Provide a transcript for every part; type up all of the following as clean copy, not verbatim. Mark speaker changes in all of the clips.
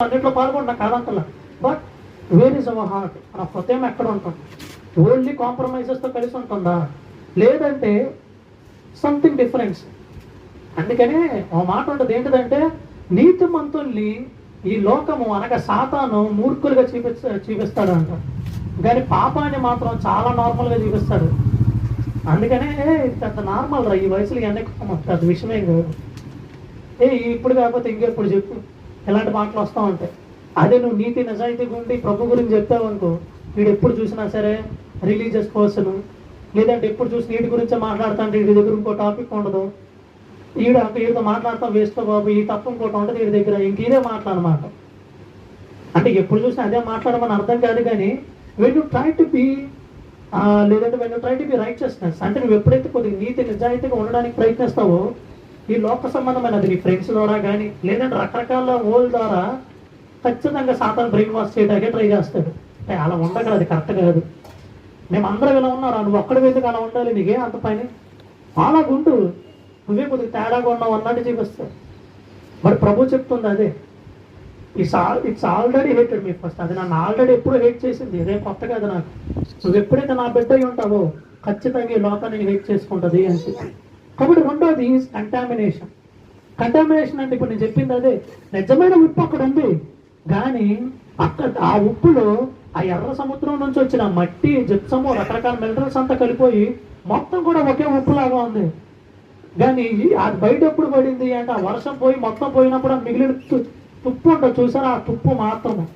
Speaker 1: అన్నింటిలో పాల్గొంటున్నా కాదంతలా. But where is our heart? మన హృదయం ఎక్కడ ఉంటుంది? ఓన్లీ కాంప్రమైజెస్తో కలిసి ఉంటుందా, లేదంటే సంథింగ్ డిఫరెన్స్? అందుకనే ఒక మాట ఉంటుంది, ఏంటిదంటే నీతిమంతుల్ని ఈ లోకము అనగా సాతాను మూర్ఖులుగా చూపిస్తాడు అంట, కానీ పాపాన్ని మాత్రం చాలా నార్మల్గా చూపిస్తాడు. అందుకనే ఇది పెద్ద నార్మల్ రా, ఈ వయసులో ఎన్నెక్కుతాం, పెద్ద విషయమే కాదు. ఇప్పుడు కాకపోతే ఇంకెప్పుడు చెప్పు, ఇలాంటి మాటలు వస్తూ ఉంటాయి. అదే నువ్వు నీతి నిజాయితీగా ఉండి ప్రభు గురించి చెప్తావు అనుకో, వీడు ఎప్పుడు చూసినా సరే రిలీజియస్ పర్సన్, లేదంటే ఎప్పుడు చూసి వీటి గురించే మాట్లాడుతుంటే వీడి దగ్గర ఇంకో టాపిక్ ఉండదు, వీడితో మాట్లాడతాం వేస్ట్ బాబు, ఈ తప్పు ఇంకోటి ఉంటుంది వీడి దగ్గర, ఇంక ఇదే మాట్లాడమాట. అంటే ఎప్పుడు చూసినా అదే మాట్లాడమని అర్థం కాదు, కానీ when you try to be లేదంటే when you try to be righteousness, అంటే నువ్వు ఎప్పుడైతే కొద్దిగా నీతి నిజాయితీగా ఉండడానికి ప్రయత్నిస్తావో, ఈ లోక సంబంధమైనది నీ ఫ్రెండ్స్ ద్వారా కానీ లేదంటే రకరకాల ఓల్ ద్వారా ఖచ్చితంగా సాతాను బ్రెయిన్ వాష్ చేయడానికే ట్రై చేస్తాడు. అలా ఉండగలదు, అది కరెక్ట్ కాదు. మేమందరం ఇలా ఉన్నారా, నువ్వు ఒక్కడి ఎందుకు అలా ఉండాలి, నీకే అంత పని అలాగుంటూ నువ్వే కొద్దిగా తేడాగా ఉన్నావు అన్నట్టు చూపిస్తావు. మరి ప్రభు చెప్తుంది అదే, it's already hated me first, అది నన్ను ఆల్రెడీ ఎప్పుడు హేట్ చేసింది, ఇదే కొత్త కాదు నాకు. నువ్వు ఎప్పుడైతే నా బిడ్డ అయి ఉంటావో ఖచ్చితంగా ఈ లోకాన్ని హేట్ చేసుకుంటుంది అని చెప్పి. కాబట్టి రెండోది కంటామినేషన్. కంటామినేషన్ అంటే ఇప్పుడు నేను చెప్పింది అదే, నిజమైన ఉప్పు అక్కడ ఉంది, కానీ అక్కడ ఆ ఉప్పులో ఆ ఎర్ర సముద్రం నుంచి వచ్చిన మట్టి, జిప్సము, రకరకాల మినరల్స్ అంతా కలిపోయి మొత్తం కూడా ఒకే ఉప్పులాగా ఉంది. కానీ అది బయట ఎప్పుడు పడింది అంటే ఆ వర్షం పోయి మొత్తం పోయినప్పుడు ఆ మిగిలిన తుప్పు ఉంటుంది చూసారా, ఆ తుప్పు మాత్రమే.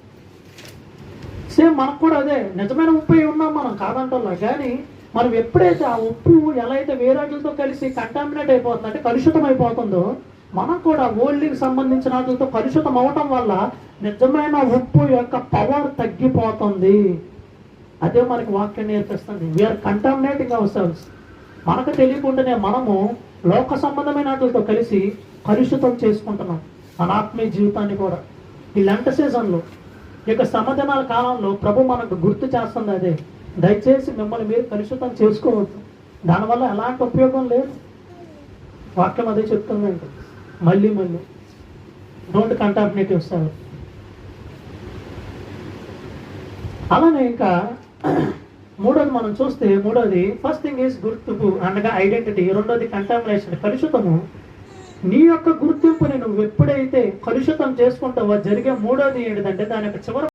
Speaker 1: సేమ్ మనకు కూడా అదే, నిజమైన ఉప్పు ఉన్నాం మనం కాదంటల్లా, కానీ మనం ఎప్పుడైతే ఆ ఉప్పు ఎలా అయితే వేరేటితో కలిసి కంటామినేట్ అయిపోతుంది, అంటే కలుషితం అయిపోతుందో, మనం కూడా ఓల్డ్కి సంబంధించిన వాటితో కలుషితం అవటం వల్ల నిజమైన ఉప్పు యొక్క పవర్ తగ్గిపోతుంది. అదే మనకి వాక్యం నేర్పిస్తుంది. We are contaminating our cells. మనకు తెలియకుండానే మనము లోక సంబంధమైన వాటితో కలిసి కలుషితం చేసుకుంటున్నాం మన ఆత్మీయ జీవితాన్ని కూడా. ఈ లెంట సీజన్లో, ఇక సమదినాల కాలంలో ప్రభు మనకు గుర్తు చేస్తుంది అదే, దయచేసి మిమ్మల్ని మీరు కలుషితం చేసుకోవద్దు, దానివల్ల ఎలాంటి ఉపయోగం లేదు. వాక్యం అదే చెప్తుందండి మళ్ళీ డోంట్ కంటామినేట్ యువర్ సెల్ఫ్. అలానే ఇంకా మూడోది మనం చూస్తే, మూడోది ఫస్ట్ థింగ్ ఈజ్ గుర్తింపు అనగా ఐడెంటిటీ, రెండోది కంటామినేషన్ కలుషితము. నీ యొక్క గుర్తింపుని నువ్వు ఎప్పుడైతే కలుషితం చేసుకుంటావో జరిగే మూడోది ఏంటిదంటే దాని యొక్క చివరి